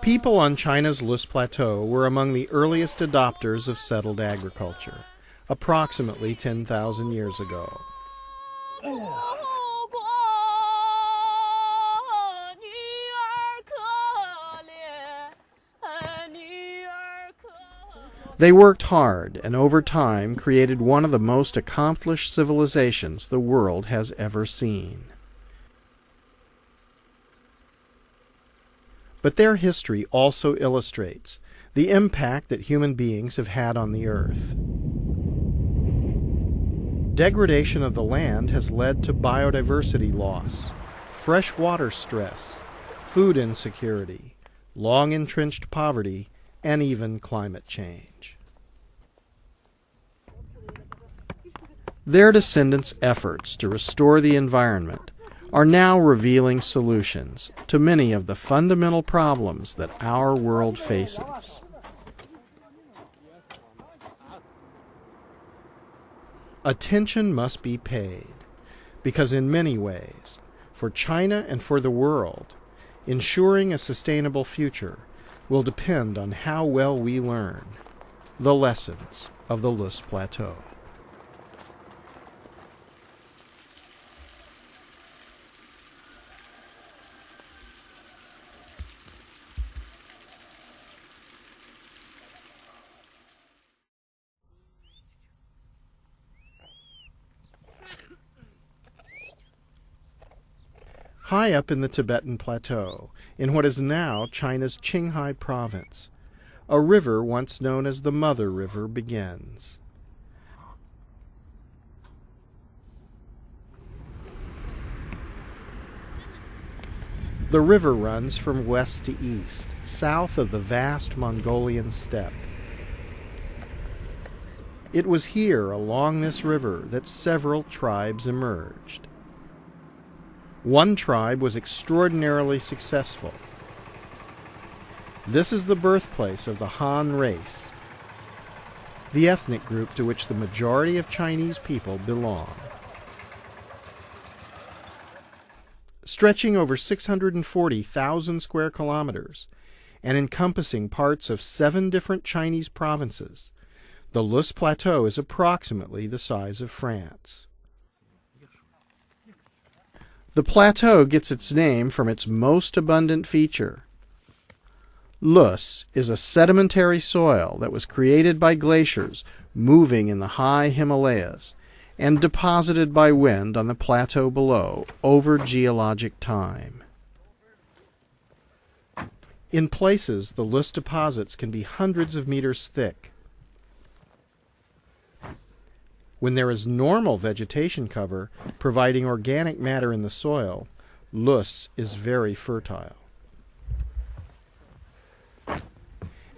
People on China's Lus Plateau were among the earliest adopters of settled agriculture, approximately 10,000 years ago. They worked hard and over time created one of the most accomplished civilizations the world has ever seen. But their history also illustrates the impact that human beings have had on the earth. Degradation of the land has led to biodiversity loss, freshwater stress, food insecurity, long-entrenched poverty, and even climate change. Their descendants' efforts to restore the environment are now revealing solutions to many of the fundamental problems that our world faces. Attention must be paid, because in many ways, for China and for the world, ensuring a sustainable future will depend on how well we learn the lessons of the Lus Plateau. High up in the Tibetan Plateau, in what is now China's Qinghai province, a river once known as the Mother River begins. The river runs from west to east, south of the vast Mongolian steppe. It was here, along this river, that several tribes emerged. One tribe was extraordinarily successful. This is the birthplace of the Han race, the ethnic group to which the majority of Chinese people belong. Stretching over 640,000 square kilometers and encompassing parts of 7 different Chinese provinces, the Lus Plateau is approximately the size of France. The plateau gets its name from its most abundant feature. Lus is a sedimentary soil that was created by glaciers moving in the high Himalayas and deposited by wind on the plateau below over geologic time. In places, the Lus deposits can be hundreds of meters thick. When there is normal vegetation cover providing organic matter in the soil, Lus is very fertile.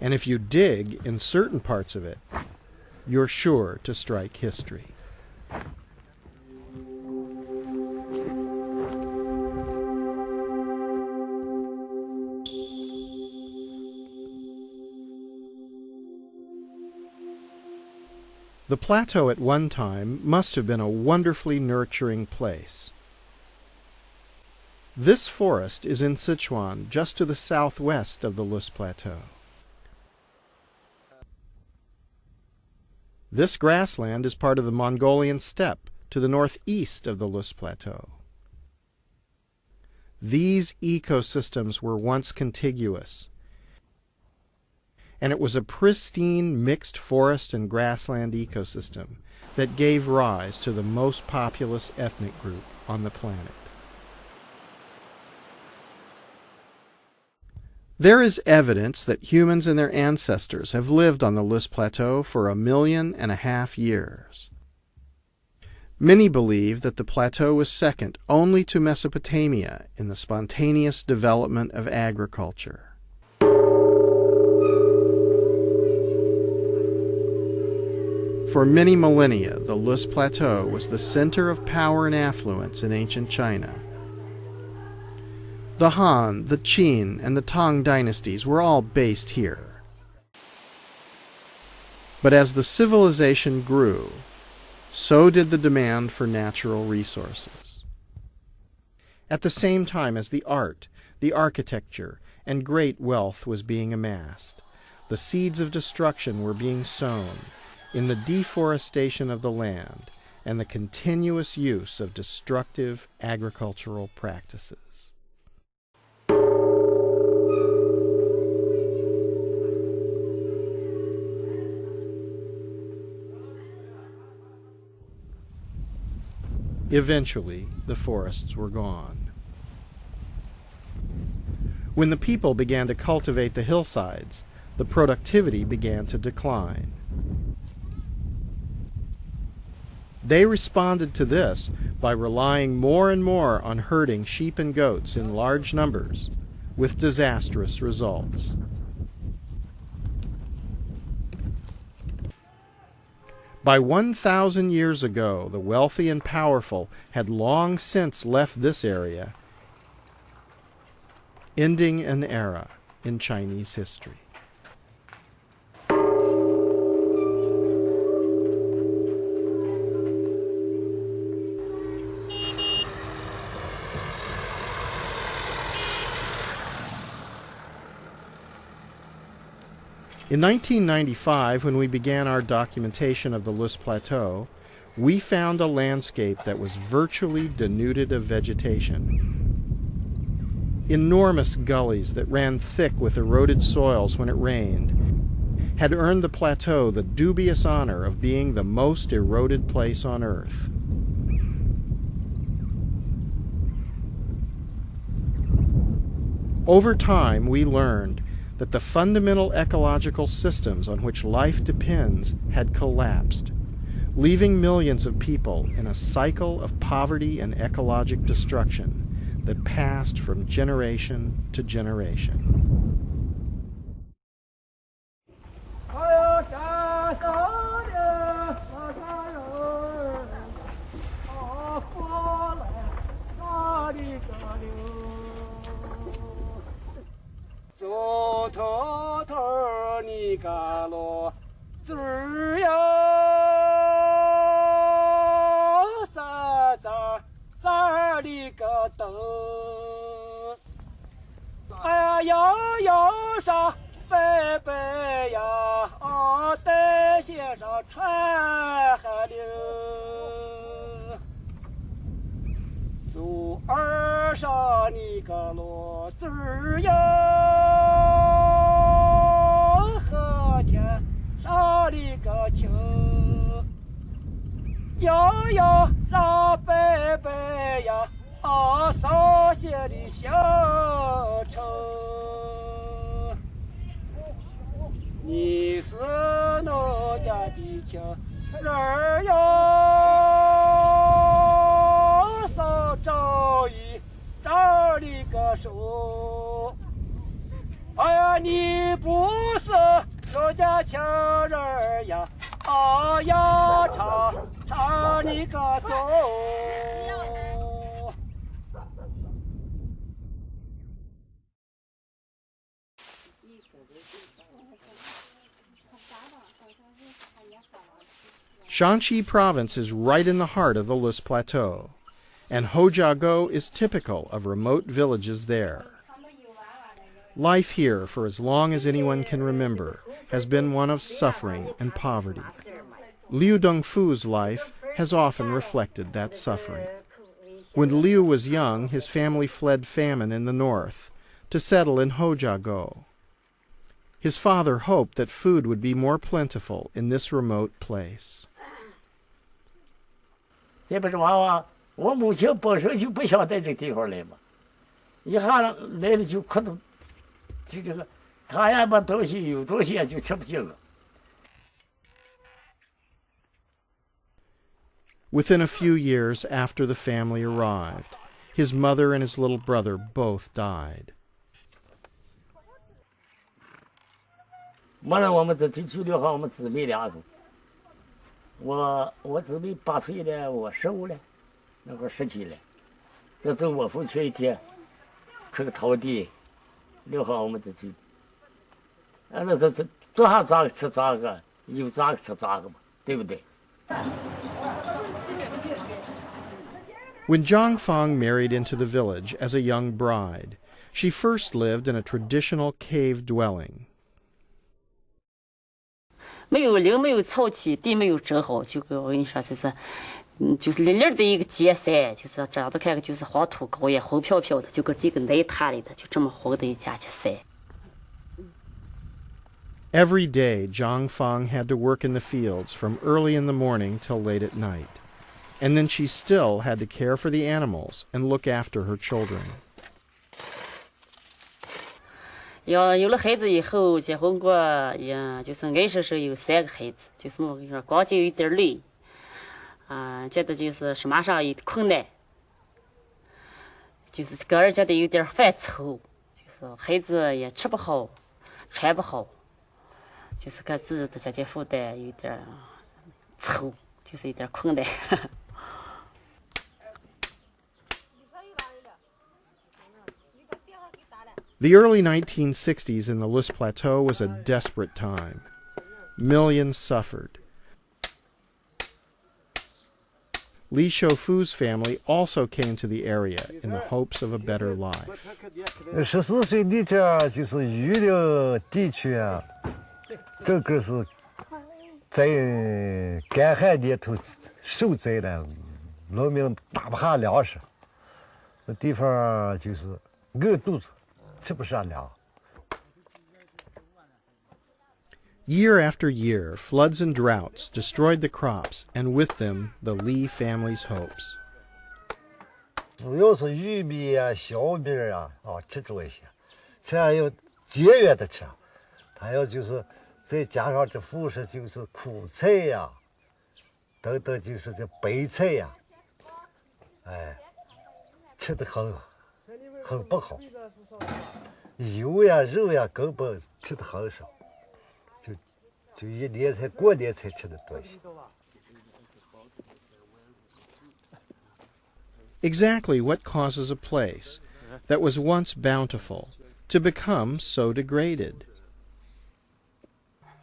And if you dig in certain parts of it, you're sure to strike history. The plateau at one time must have been a wonderfully nurturing place. This forest is in Sichuan, just to the southwest of the Lus Plateau. This grassland is part of the Mongolian steppe to the northeast of the Lus Plateau. These ecosystems were once contiguous, and it was a pristine mixed forest and grassland ecosystem that gave rise to the most populous ethnic group on the planet. There is evidence that humans and their ancestors have lived on the Lus Plateau for 1.5 million years. Many believe that the plateau was second only to Mesopotamia in the spontaneous development of agriculture. For many millennia, the Lus Plateau was the center of power and affluence in ancient China. The Han, the Qin, and the Tang dynasties were all based here. But as the civilization grew, so did the demand for natural resources. at the same time as the art, the architecture, and great wealth was being amassed. The seeds of destruction were being sown in the deforestation of the land and the continuous use of destructive agricultural practices. Eventually, the forests were gone. When the people began to cultivate the hillsides, the productivity began to decline. They responded to this by relying more and more on herding sheep and goats in large numbers, with disastrous results. By 1,000 years ago, the wealthy and powerful had long since left this area, ending an era in Chinese history. In 1995, when we began our documentation of the Loess Plateau, we found a landscape that was virtually denuded of vegetation. Enormous gullies that ran thick with eroded soils when it rained had earned the plateau the dubious honor of being the most eroded place on Earth. Over time, we learned that the fundamental ecological systems on which life depends had collapsed, leaving millions of people in a cycle of poverty and ecologic destruction that passed from generation to generation. Shanxi province is right in the heart of the Loess Plateau, and Hojiago is typical of remote villages there. Life here, for as long as anyone can remember, has been one of suffering and poverty. Liu Dongfu's life has often reflected that suffering. When Liu was young, his family fled famine in the north to settle in Hojiago. His father hoped that food would be more plentiful in this remote place. 这不是娃娃，我母亲本身就不想在这地方来嘛，一下来了就可能，就这个，他也把东西有东西也就吃不进了。 Within a few years after the family arrived, his mother and his little brother both died. 完了，我们这去留下我们姊妹两个。我姊妹8岁了，我15了，那会儿17了。这走我父亲一天，去个陶地，留下我们这去。那这多少抓个吃抓个，有抓个吃抓个嘛，对不对？ When Zhang Fang married into the village as a young bride, she first lived in a traditional cave dwelling. 没有灵，没有草气，地没有遮好，就跟我跟你说，就是立立的一个结山，就是这样子看，就是黄土高原红飘飘的，就跟这个泥潭里的，就这么红的一家山。Every day, Zhang Fang had to work in the fields from early in the morning till late at night. And then she still had to care for the animals and look after her children. 有了孩子以后，结婚过也就是俺说是有3个孩子，就是我跟你说，光就有点累，觉得就是什么上有困难，就是个人觉得有点犯愁，就是孩子也吃不好，穿不好，就是给自己的家庭负担有点愁，就是有点困难。The early 1960s in the Lus Plateau was a desperate time. Millions suffered. Li Shoufu's family also came to the area in the hopes of a better life. 14岁那天就是遇的地区啊，这个是在干旱年头受灾了，农民打不下粮食，那地方就是饿肚子。 Year after year, floods and droughts destroyed the crops, and with them, the Li family's hopes. 要是玉米啊、小米啊，吃多一些，这样要节约的吃。还有就是再加上这副食，就是苦菜呀，等等，就是这白菜呀，哎，吃的很不好。 油呀、肉呀，根本吃的很少，就一年才过年才吃的多些。Exactly what causes a place that was once bountiful to become so degraded?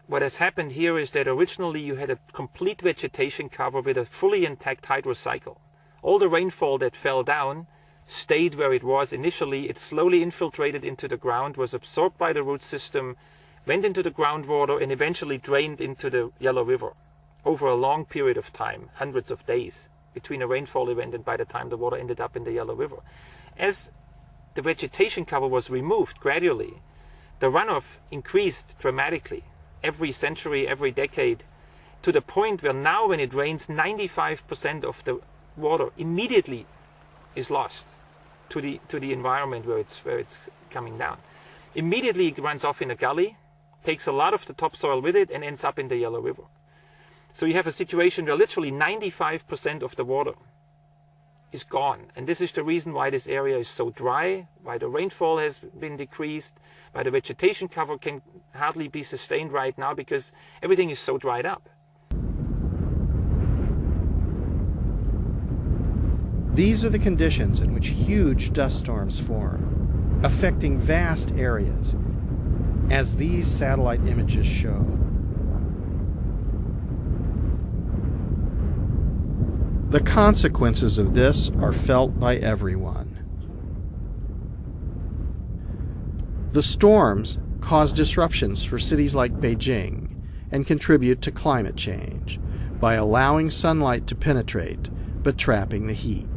What has happened here is that originally you had a complete vegetation cover with a fully intact hydrocycle. All the rainfall that fell down stayed where it was initially. It slowly infiltrated into the ground, was absorbed by the root system, went into the groundwater, and eventually drained into the Yellow River over a long period of time, hundreds of days between a rainfall event and by the time the water ended up in the Yellow River. As the vegetation cover was removed gradually, the runoff increased dramatically every century, every decade, to the point where now when it rains, 95% of the water immediately is lost to the environment where it's coming down. Immediately it runs off in a gully, takes a lot of the topsoil with it, and ends up in the Yellow River. So you have a situation where literally 95% of the water is gone. And this is the reason why this area is so dry, why the rainfall has been decreased, why the vegetation cover can hardly be sustained right now, because everything is so dried up. These are the conditions in which huge dust storms form, affecting vast areas, as these satellite images show. The consequences of this are felt by everyone. The storms cause disruptions for cities like Beijing and contribute to climate change by allowing sunlight to penetrate but trapping the heat.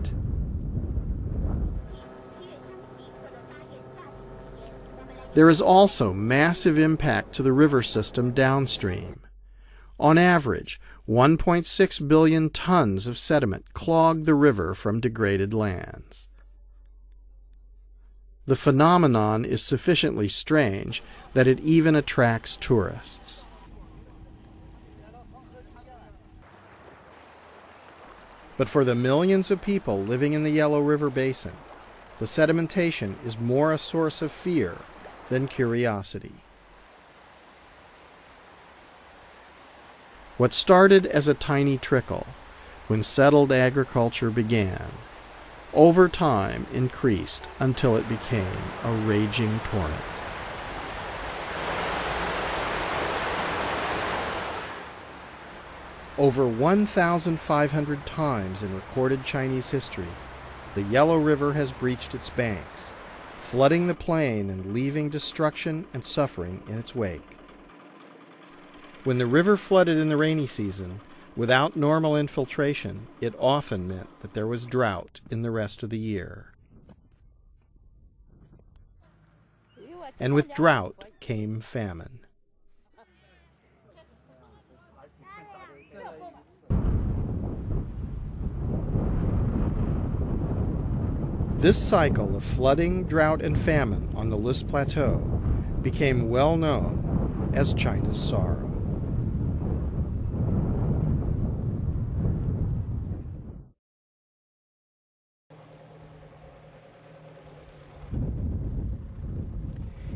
There is also massive impact to the river system downstream. On average, 1.6 billion tons of sediment clog the river from degraded lands. The phenomenon is sufficiently strange that it even attracts tourists. But for the millions of people living in the Yellow River Basin, the sedimentation is more a source of fear than curiosity. What started as a tiny trickle when settled agriculture began, over time increased until it became a raging torrent. Over 1,500 times in recorded Chinese history, the Yellow River has breached its banks, flooding the plain and leaving destruction and suffering in its wake. When the river flooded in the rainy season, without normal infiltration, it often meant that there was drought in the rest of the year. And with drought came famine. This cycle of flooding, drought, and famine on the Loess Plateau became well known as China's sorrow.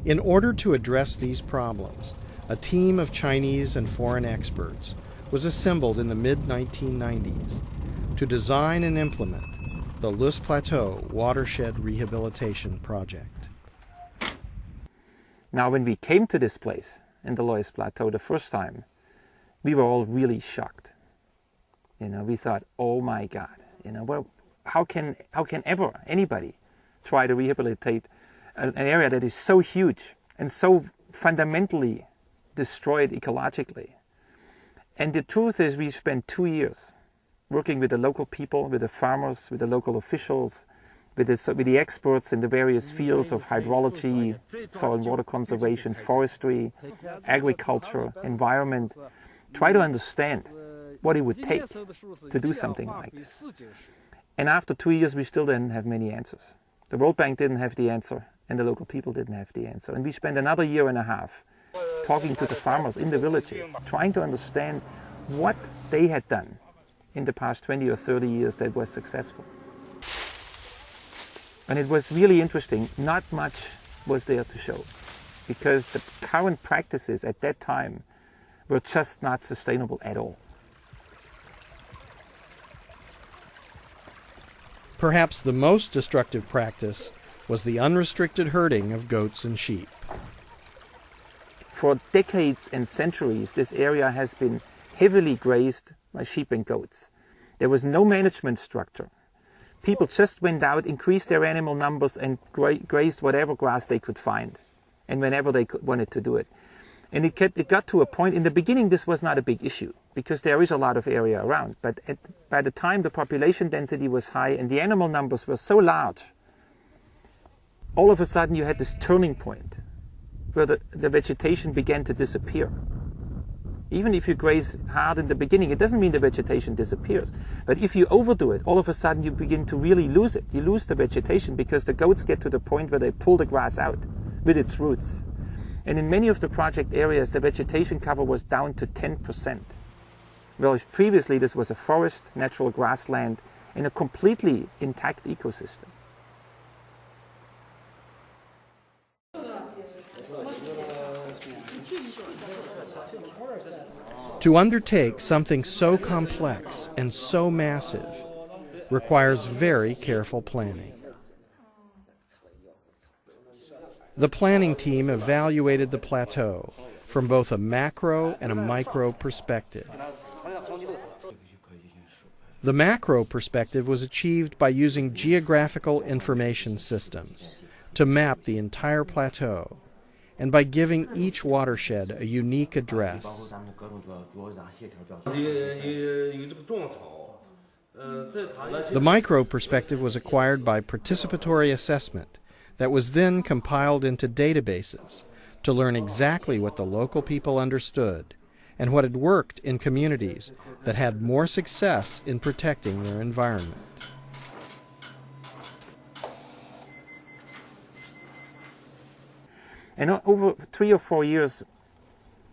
In order to address these problems, a team of Chinese and foreign experts was assembled in the mid-1990s to design and implement the Loess Plateau Watershed Rehabilitation Project. Now, when we came to this place in the Loess Plateau the first time, we were all really shocked. We thought, oh my God, well, how can ever anybody try to rehabilitate an area that is so huge and so fundamentally destroyed ecologically? And the truth is, we spent 2 years working with the local people, with the farmers, with the local officials, with the experts in the various fields of hydrology, soil and water conservation, forestry, agriculture, environment, try to understand what it would take to do something like this. And after 2 years, we still didn't have many answers. The World Bank didn't have the answer, and the local people didn't have the answer. And we spent another year and a half talking to the farmers in the villages, trying to understand what they had done in the past 20 or 30 years that was successful. And it was really interesting. Not much was there to show, because the current practices at that time were just not sustainable at all. Perhaps the most destructive practice was the unrestricted herding of goats and sheep. For decades and centuries, this area has been heavily grazed by sheep and goats. There was no management structure. People just went out, increased their animal numbers, and grazed whatever grass they could find, and whenever they wanted to do it. And it got to a point, in the beginning this was not a big issue, because there is a lot of area around. But by the time the population density was high and the animal numbers were so large, all of a sudden you had this turning point where the vegetation began to disappear. Even if you graze hard in the beginning, it doesn't mean the vegetation disappears. But if you overdo it, all of a sudden you begin to really lose it. You lose the vegetation because the goats get to the point where they pull the grass out with its roots. And in many of the project areas, the vegetation cover was down to 10%. Whereas previously this was a forest, natural grassland, and a completely intact ecosystem. To undertake something so complex and so massive requires very careful planning. The planning team evaluated the plateau from both a macro and a micro perspective. The macro perspective was achieved by using geographical information systems to map the entire plateau, and by giving each watershed a unique address. The micro perspective was acquired by participatory assessment that was then compiled into databases to learn exactly what the local people understood and what had worked in communities that had more success in protecting their environment. And over 3 or 4 years,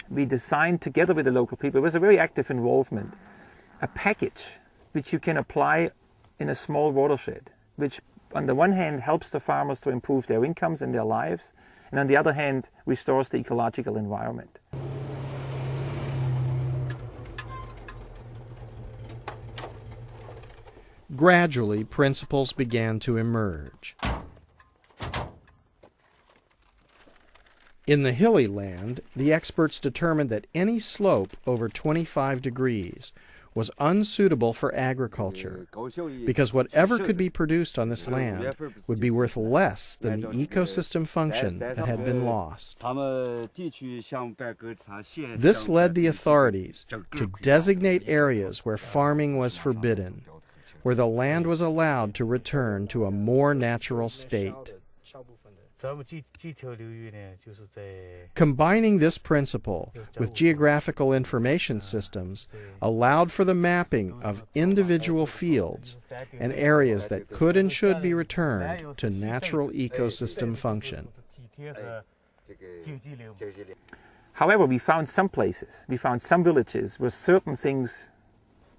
we designed together with the local people, it was a very active involvement, a package which you can apply in a small watershed, which on the one hand helps the farmers to improve their incomes and their lives, and on the other hand restores the ecological environment. Gradually, principles began to emerge. In the hilly land, the experts determined that any slope over 25 degrees was unsuitable for agriculture because whatever could be produced on this land would be worth less than the ecosystem function that had been lost. This led the authorities to designate areas where farming was forbidden, where the land was allowed to return to a more natural state. Combining this principle with geographical information systems allowed for the mapping of individual fields and areas that could and should be returned to natural ecosystem function. However, we found some places, we found some villages where certain things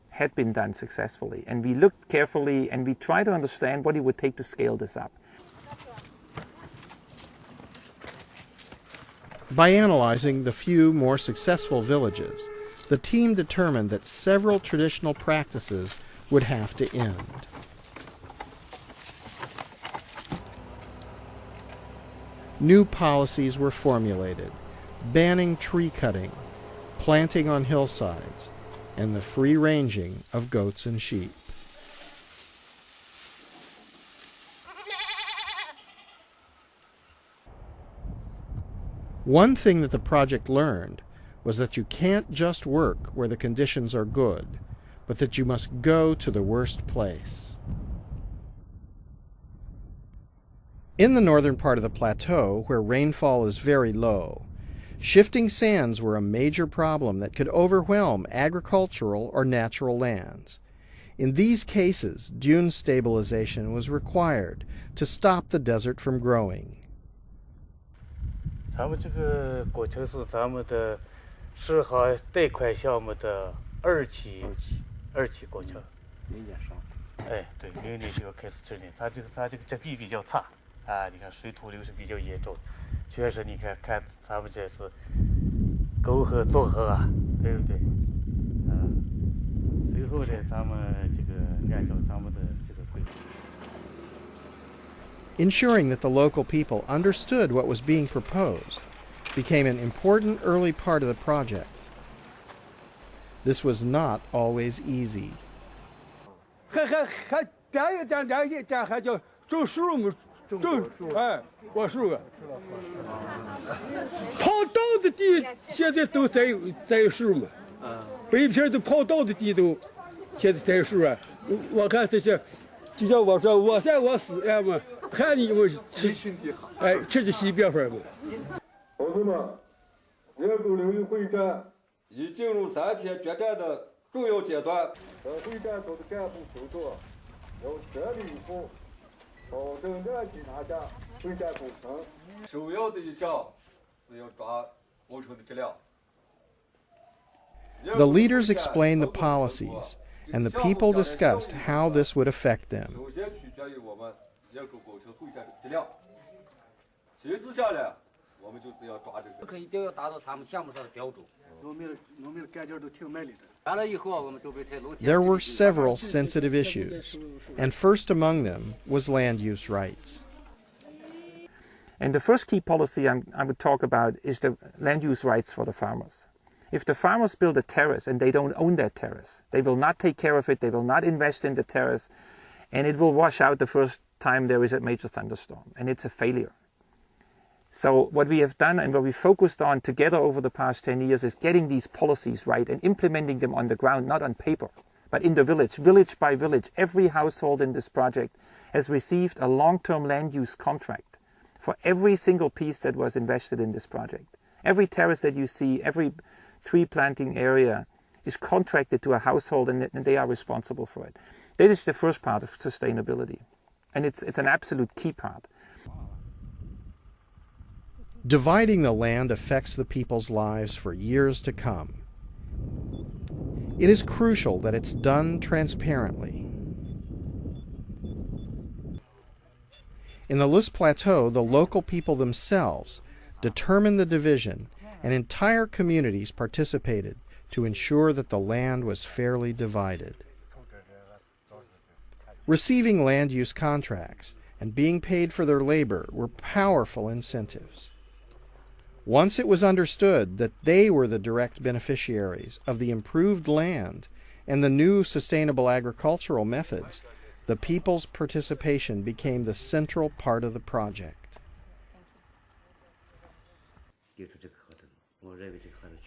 had been done successfully, and we looked carefully and we tried to understand what it would take to scale this up. By analyzing the few more successful villages, the team determined that several traditional practices would have to end. New policies were formulated, banning tree cutting, planting on hillsides, and the free ranging of goats and sheep. One thing that the project learned was that you can't just work where the conditions are good, but that you must go to the worst place. In the northern part of the plateau, where rainfall is very low, shifting sands were a major problem that could overwhelm agricultural or natural lands. In these cases, dune stabilization was required to stop the desert from growing. 咱们这个过程是咱们的10号贷款项目的二期过程。明年上。哎，对，明年就要开始治理。它这个植被比较差啊，你看水土流失比较严重，确实你看咱们这是沟壑纵横啊，对不对？随后呢，咱们这个按照咱们的这个规划。 Ensuring that the local people understood what was being proposed became an important early part of the project. This was not always easy. 还叫种树木，哎，我树啊。跑道的地现在都栽有树嘛，北片都跑道的地都现在栽有树啊。我看这些，就像我说，我在我死呀嘛。 看你们吃，哎，吃着西边饭嘛。同志们，野狗流域会战已进入3天决战的重要阶段。会战组的干部工作要全力以赴，保证量级拿下会战工程。首要的一项是要抓工程的质量。The leaders explained the policies, and the people discussed how this would affect them. 首先取决于我们。 野狗工程会战的质量，其次下来，我们就是要抓这个。可一定要达到他们项目上的标准。农民的干劲都挺卖力的。完了以后，我们准备在农田。 There were several sensitive issues, and first among them was land use rights. And the first key policy I would talk about is the land use rights for the farmers. If the farmers build a terrace and they don't own that terrace, they will not take care of it, they will not invest in the terrace, and it will wash out the first time there is a major thunderstorm, and it's a failure. So what we have done and what we focused on together over the past 10 years is getting these policies right and implementing them on the ground, not on paper, but in the village, village by village. Every household in this project has received a long-term land use contract for every single piece that was invested in this project. Every terrace that you see, every tree planting area is contracted to a household, and they are responsible for it. That is the first part of sustainability. And it's an absolute key part. Dividing the land affects the people's lives for years to come. It is crucial that it's done transparently. In the Lus Plateau, the local people themselves determined the division, and entire communities participated to ensure that the land was fairly divided. Receiving land use contracts and being paid for their labor were powerful incentives. Once it was understood that they were the direct beneficiaries of the improved land and the new sustainable agricultural methods, the people's participation became the central part of the project.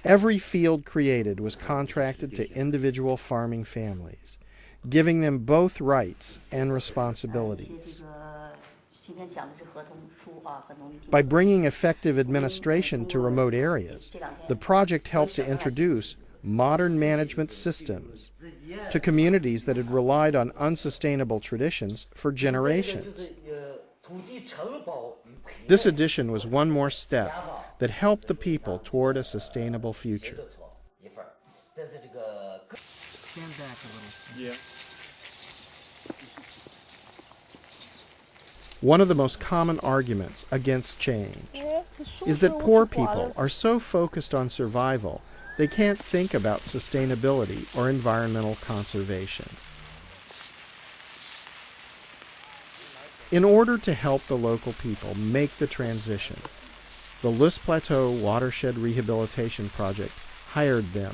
Every field created was contracted to individual farming families, giving them both rights and responsibilities. By bringing effective administration to remote areas, the project helped to introduce modern management systems to communities that had relied on unsustainable traditions for generations. This addition was one more step that helped the people toward a sustainable future. One of the most common arguments against change is that poor people are so focused on survival they can't think about sustainability or environmental conservation. In order to help the local people make the transition, the Lys Plateau Watershed Rehabilitation Project hired them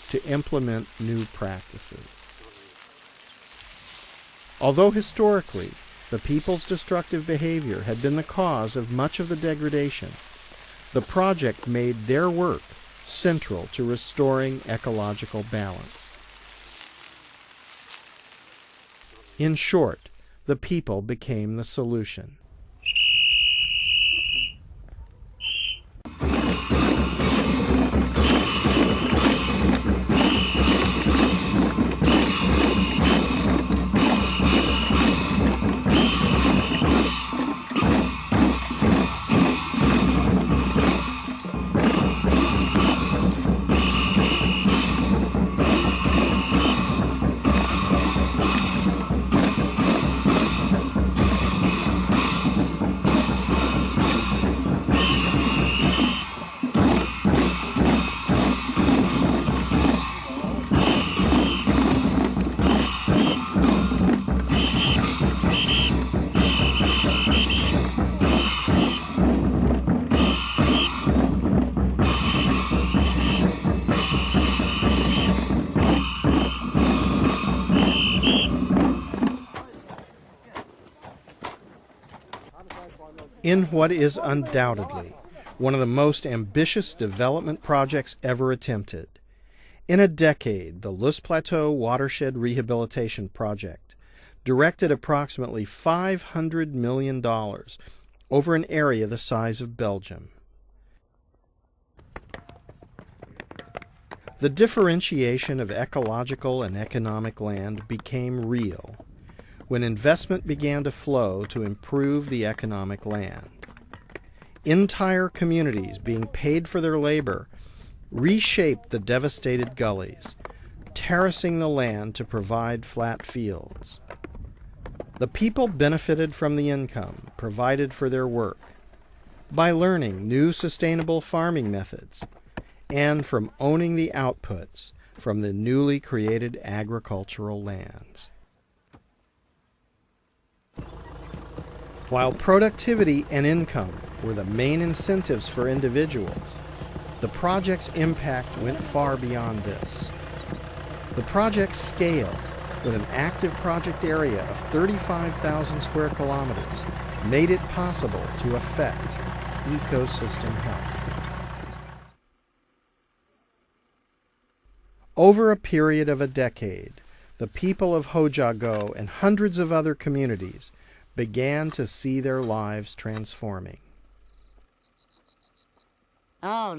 to implement new practices. Although historically the people's destructive behavior had been the cause of much of the degradation, the project made their work central to restoring ecological balance. In short, the people became the solution. In what is undoubtedly one of the most ambitious development projects ever attempted. In a decade, the Lys Plateau Watershed Rehabilitation Project directed approximately $500 million over an area the size of Belgium. The differentiation of ecological and economic land became real when investment began to flow to improve the economic land. Entire communities being paid for their labor reshaped the devastated gullies, terracing the land to provide flat fields. The people benefited from the income provided for their work by learning new sustainable farming methods and from owning the outputs from the newly created agricultural lands. While productivity and income were the main incentives for individuals, the project's impact went far beyond this. The project's scale, with an active project area of 35,000 square kilometers, made it possible to affect ecosystem health. Over a period of a decade, the people of Hojago and hundreds of other communities began to see their lives transforming.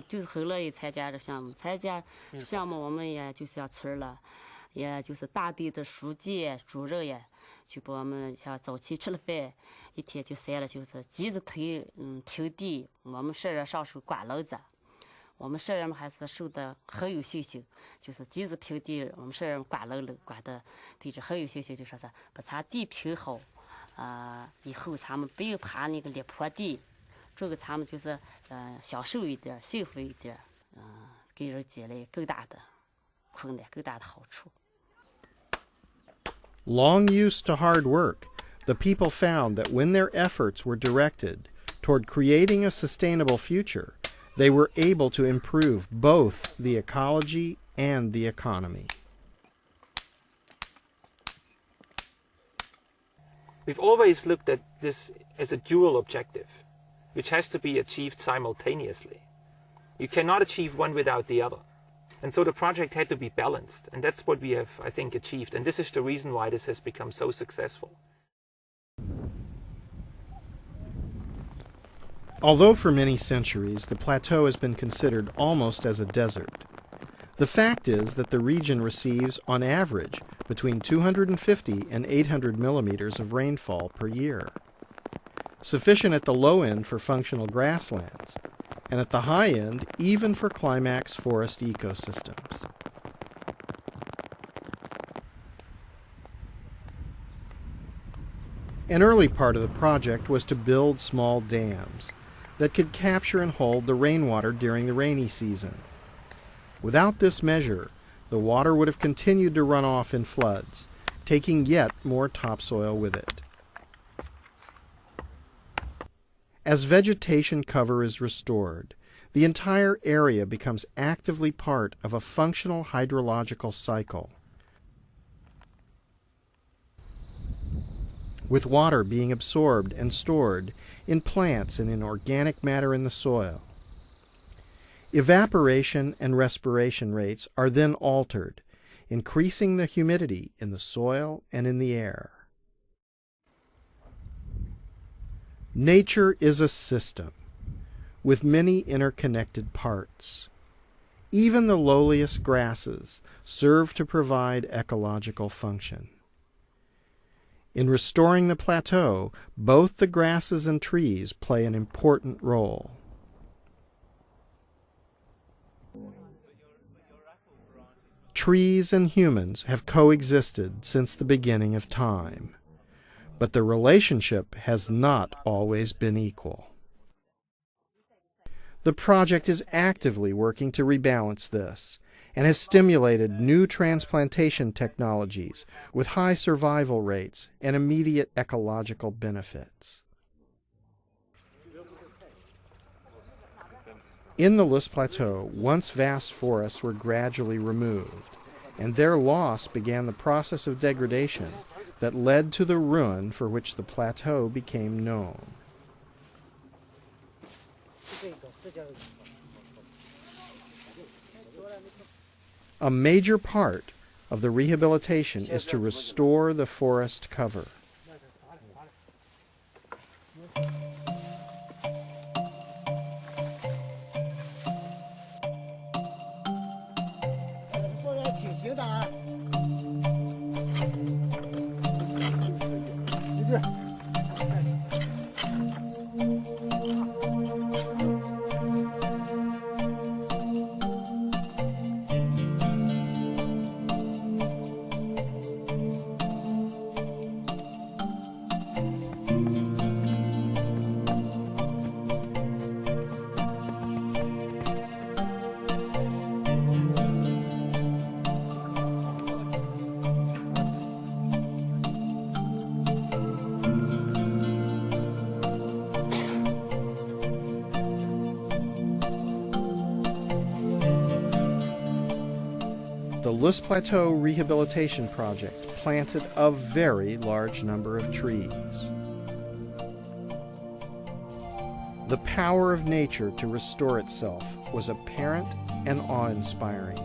就是很乐意参加这项目，参加项目我们也就是要村了，也就是大地的书记、主任呀，就把我们像早起吃了饭，一天就晒了，就是机子平地，我们社员上手刮篓子，我们社员们还是受的很有信心，就是机子平地，我们社员刮篓刮的对这很有信心，就说是把咱地平好。以后咱们不用爬那个裂坡地，这个咱们就是享受一点，幸福一点，给人带来更大的困难，更大的好处。Long used to hard work, the people found that when their efforts were directed toward creating a sustainable future, they were able to improve both the ecology and the economy. We've always looked at this as a dual objective, which has to be achieved simultaneously. You cannot achieve one without the other. And so the project had to be balanced, and that's what we have, I think, achieved. And this is the reason why this has become so successful. Although for many centuries the plateau has been considered almost as a desert, the fact is that the region receives, on average, between 250 and 800 millimeters of rainfall per year, sufficient at the low end for functional grasslands, and at the high end even for climax forest ecosystems. An early part of the project was to build small dams that could capture and hold the rainwater during the rainy season. Without this measure, the water would have continued to run off in floods, taking yet more topsoil with it. As vegetation cover is restored, the entire area becomes actively part of a functional hydrological cycle, with water being absorbed and stored in plants and in organic matter in the soil. Evaporation and respiration rates are then altered, increasing the humidity in the soil and in the air. Nature is a system with many interconnected parts. Even the lowliest grasses serve to provide ecological function. In restoring the plateau, both the grasses and trees play an important role. Trees and humans have coexisted since the beginning of time, but the relationship has not always been equal. The project is actively working to rebalance this, and has stimulated new transplantation technologies with high survival rates and immediate ecological benefits. In the Loess Plateau, once vast forests were gradually removed, and their loss began the process of degradation that led to the ruin for which the plateau became known. A major part of the rehabilitation is to restore the forest cover. The Loess Plateau Rehabilitation Project planted a very large number of trees. The power of nature to restore itself was apparent and awe-inspiring.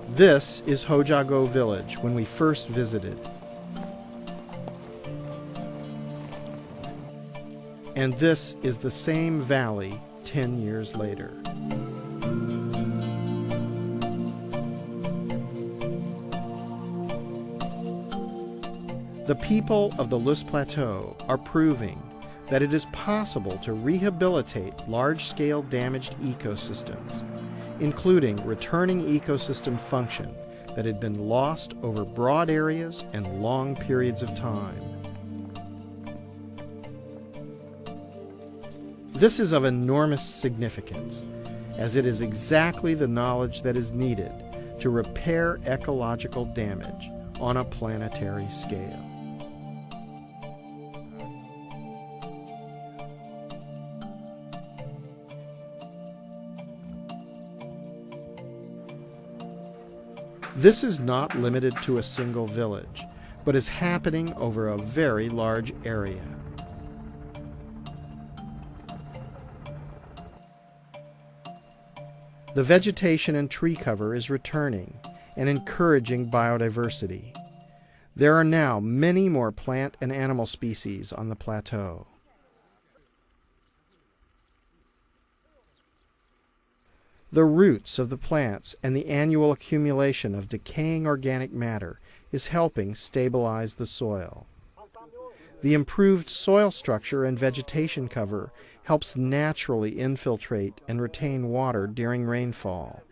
This is Hojago village when we first visited. And this is the same valley 10 years later. The people of the Loess Plateau are proving that it is possible to rehabilitate large-scale damaged ecosystems, including returning ecosystem function that had been lost over broad areas and long periods of time. This is of enormous significance, as it is exactly the knowledge that is needed to repair ecological damage on a planetary scale. This is not limited to a single village, but is happening over a very large area. The vegetation and tree cover is returning and encouraging biodiversity. There are now many more plant and animal species on the plateau. The roots of the plants and the annual accumulation of decaying organic matter is helping stabilize the soil. The improved soil structure and vegetation cover helps naturally infiltrate and retain water during rainfall,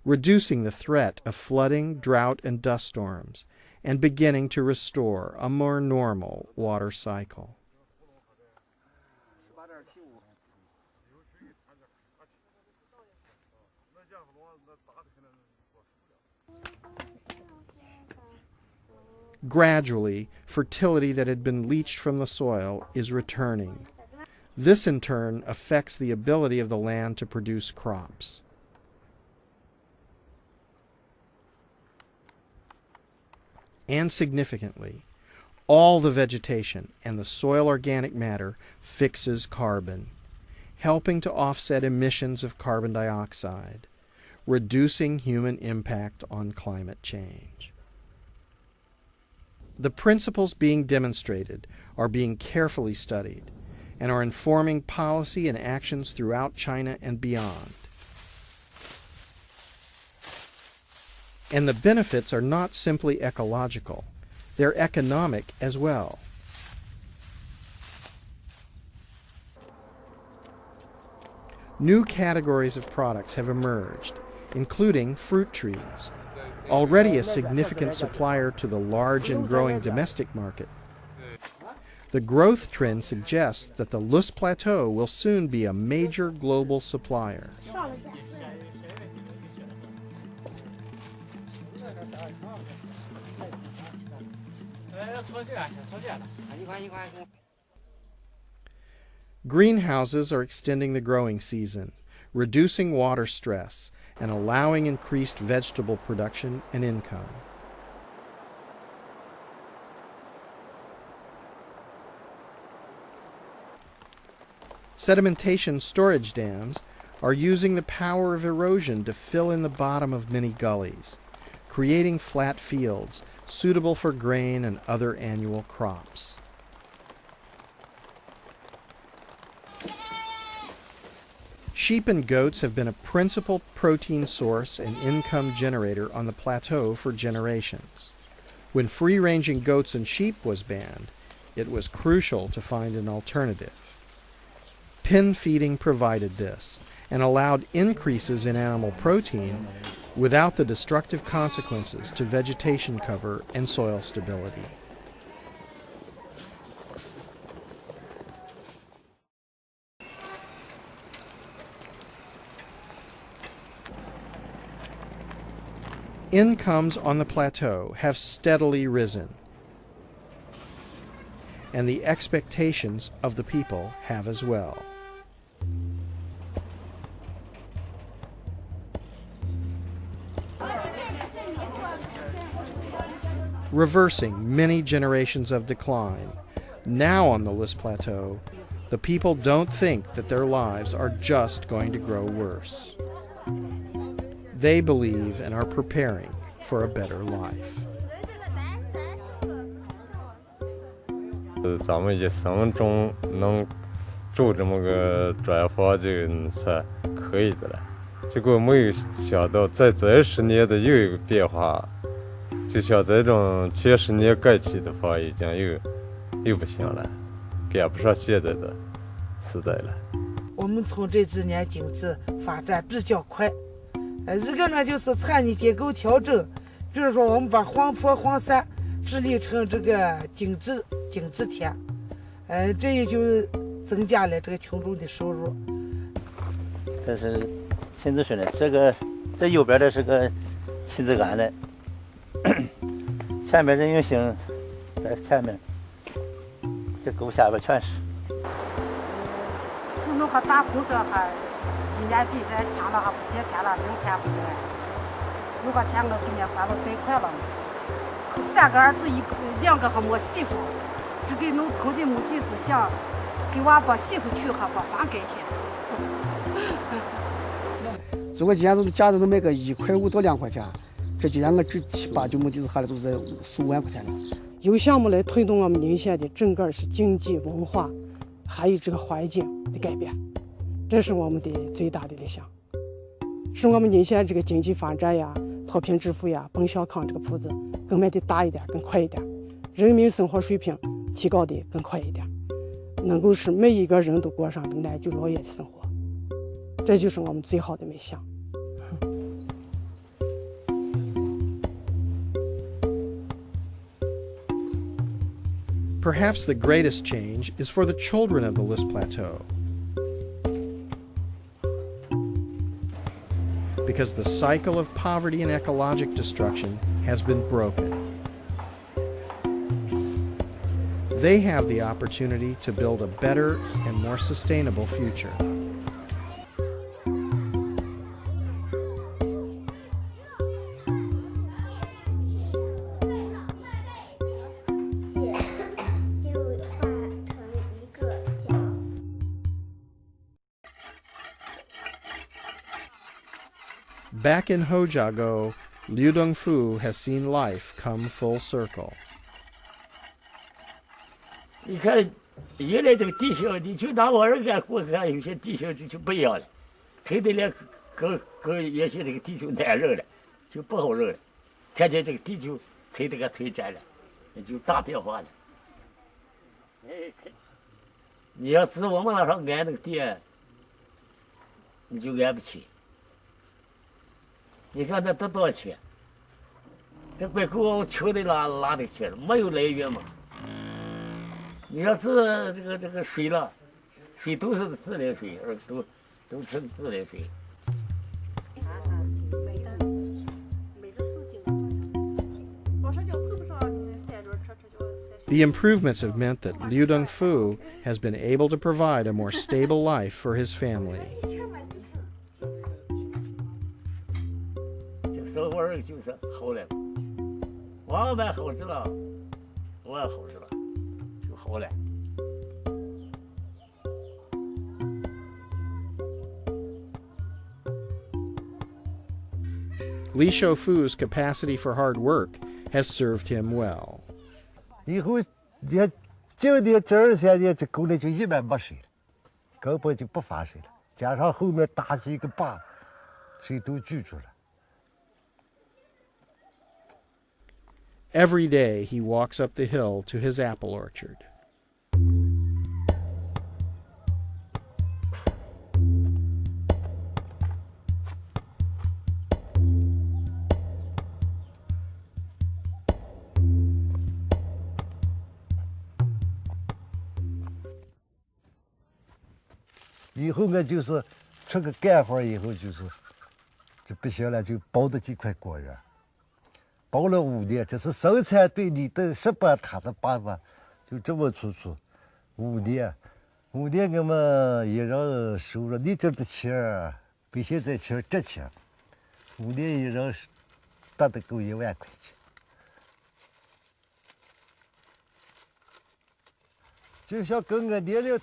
reducing the threat of flooding, drought, and dust storms, and beginning to restore a more normal water cycle. Gradually, fertility that had been leached from the soil is returning. This in turn affects the ability of the land to produce crops. And significantly, all the vegetation and the soil organic matter fixes carbon, helping to offset emissions of carbon dioxide, reducing human impact on climate change. The principles being demonstrated are being carefully studied and are informing policy and actions throughout China and beyond. And the benefits are not simply ecological, they're economic as well. New categories of products have emerged, including fruit trees, already a significant supplier to the large and growing domestic market. The growth trend suggests that the Lus Plateau will soon be a major global supplier. Greenhouses are extending the growing season, reducing water stress, and allowing increased vegetable production and income. Sedimentation storage dams are using the power of erosion to fill in the bottom of many gullies, creating flat fields suitable for grain and other annual crops. Sheep and goats have been a principal protein source and income generator on the plateau for generations. When free-ranging goats and sheep was banned, it was crucial to find an alternative. Pen feeding provided this and allowed increases in animal protein without the destructive consequences to vegetation cover and soil stability. Incomes on the plateau have steadily risen, and the expectations of the people have as well. Reversing many generations of decline, now on the Lus Plateau, the people don't think that their lives are just going to grow worse. They believe and are preparing for a better life. 咱们一生中能住这么个砖房就算可以的了，结果没有想到在这10年的又一个变化，就像这种前10年盖起的房已经又不行了，赶不上现在的时代了。我们从这几年经济发展比较快。 一个呢就是产业结构调整，比如说我们把黄坡、黄山治理成这个经济田，这也就增加了这个群众的收入。这是亲子水的，这右边的是个亲子杆的，前面人用性在前面，这沟下边全是。自从打空这还。 今年比这强了，还不借钱了，零钱不对。会把钱我给人家还了贷款了。3个儿子2个还没媳妇，只给农空的没几次想给娃把媳妇娶还把房给去。如果今天是假如买个1块5到2块钱，这今天我值7、8、9亩地还都是4、5万块钱的。有项目来推动我们宁县的整个是经济文化，还有这个环境的改变，这是我们的最大的理想，使我们宁县这个经济发展呀、脱贫致富呀、奔小康这个步子更迈的大一点、更快一点，人民生活水平提高的更快一点，能够使每一个人都过上能安居乐业的生活，这就是我们最好的理想。Perhaps the greatest change is for the children of the List Plateau, because the cycle of poverty and ecologic destruction has been broken. They have the opportunity to build a better and more sustainable future. Back in Hojiago, Liu Dongfu has seen life come full circle. 你看，原来这个地形，你就拿我儿干活看，有些地形就不一样了，推的连跟原先这个地球难扔了，就不好扔了。看见这个地球推的个推展了，就大变化了。你要是我们那上安那个地，你就安不起。你说那得多少钱？这怪够我们穷的拉的钱了，没有来源嘛。你要是这个水了，水都是自来水，都成自来水。The improvements have meant that Liu Dongfu has been able to provide a more stable life for his family. 生活就是好了，娃们好着了，我也好着了，就好了。Li Shoufu's capacity for hard work has served him well. 以后这今年这2、3年这沟里就一般没水了，根本就不发水了，加上后面搭几个坝，水都聚住了。Every day he walks up the hill to his apple orchard. "以后我就是出个干活，以后就不行了，就包的几块果园。包了5年，这是生产队里的18塔的办法，就这么粗，5年，5年我们一人收了你这的钱，比现在钱值钱，5年一人达得够1万块钱。就像跟我年龄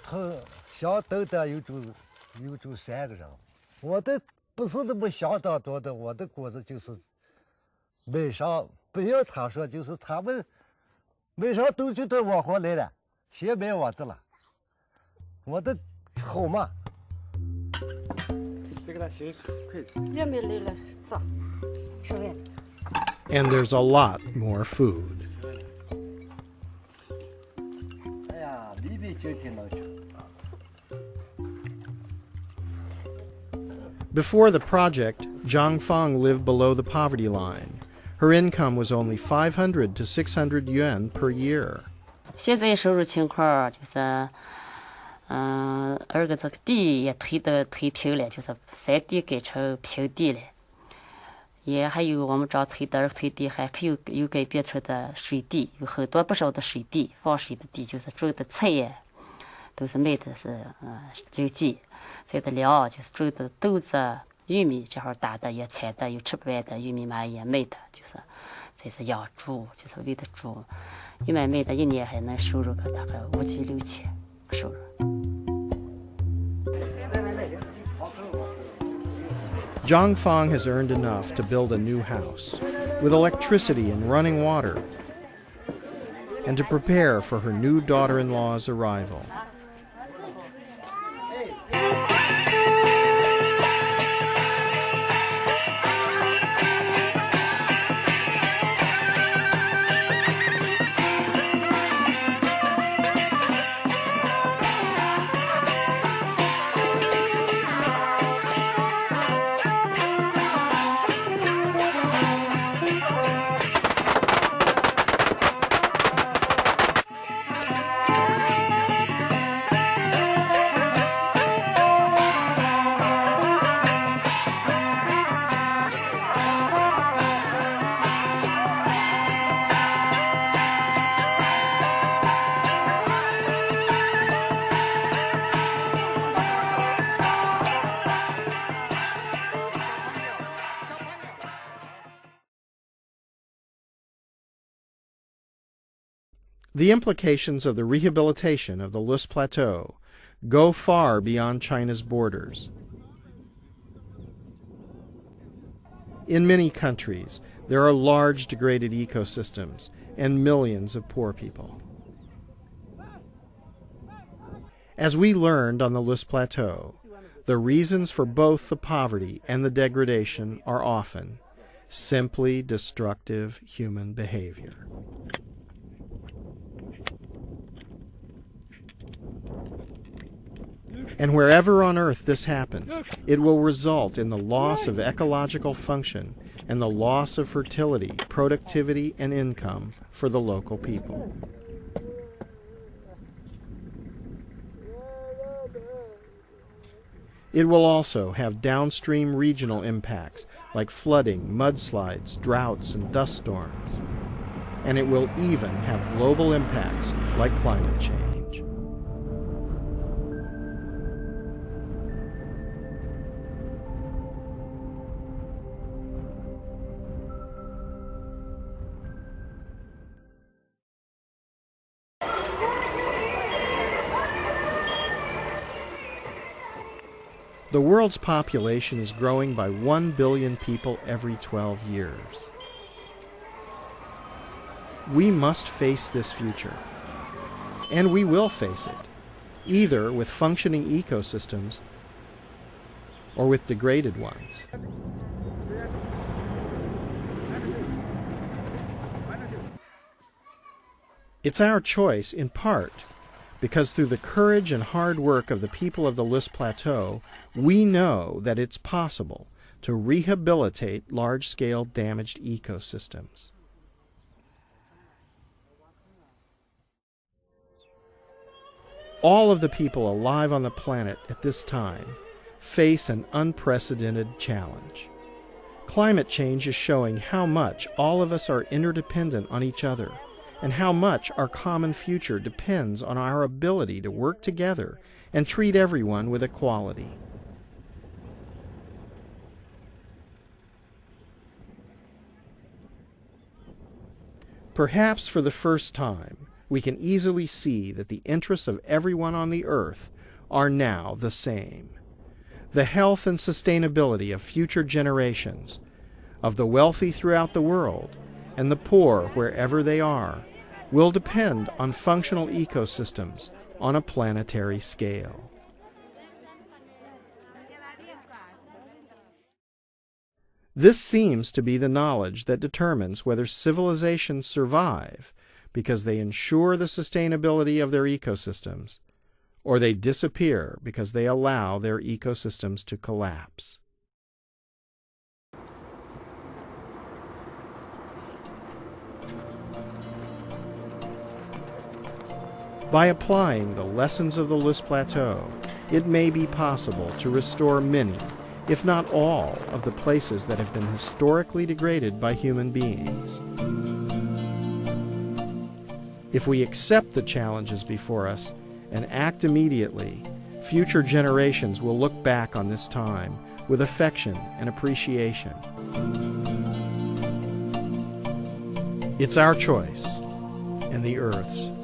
相等的有3个人，我的不是那么相当多的，我的果子就是。买上不要他说，就是他们买上都觉得往回来了，先买我的了，我的好嘛。别给他洗筷子。也没来了，走，吃饭。And there's a lot more food. 哎呀，里面今天能吃。Before the project, Zhang Feng lived below the poverty line. Her income was only 500 to 600 yuan per year. 现在收入情况就是，二个这个地也推平了，就是山地改成平地了，也还有我们这推地还可以有改变成的水地，有很多不少的水地，放水的地，就是种的菜呀，都是卖的是经济，再的粮就是种的豆子、玉米这会儿打的也采的，有吃不完的玉米嘛也卖的，就是这是养猪，就是喂的猪，玉米卖的一年还能收入个大概5、7、6千收入。Zhang Fang has earned enough to build a new house with electricity and running water, and to prepare for her new daughter-in-law's arrival. The implications of the rehabilitation of the Loess Plateau go far beyond China's borders. In many countries, there are large degraded ecosystems and millions of poor people. As we learned on the Loess Plateau, the reasons for both the poverty and the degradation are often simply destructive human behavior. And wherever on earth this happens, it will result in the loss of ecological function and the loss of fertility, productivity, and income for the local people. It will also have downstream regional impacts like flooding, mudslides, droughts, and dust storms. And it will even have global impacts like climate change. The world's population is growing by 1 billion people every 12 years. We must face this future, and we will face it, either with functioning ecosystems or with degraded ones. It's our choice, in part, because through the courage and hard work of the people of the Loess Plateau, we know that it's possible to rehabilitate large-scale damaged ecosystems. All of the people alive on the planet at this time face an unprecedented challenge. Climate change is showing how much all of us are interdependent on each other, and how much our common future depends on our ability to work together and treat everyone with equality. Perhaps for the first time, we can easily see that the interests of everyone on the earth are now the same. The health and sustainability of future generations, of the wealthy throughout the world, and the poor wherever they are, will depend on functional ecosystems on a planetary scale. This seems to be the knowledge that determines whether civilizations survive because they ensure the sustainability of their ecosystems, or they disappear because they allow their ecosystems to collapse. By applying the lessons of the Loess Plateau, it may be possible to restore many, if not all, of the places that have been historically degraded by human beings. If we accept the challenges before us and act immediately, future generations will look back on this time with affection and appreciation. It's our choice and the Earth's.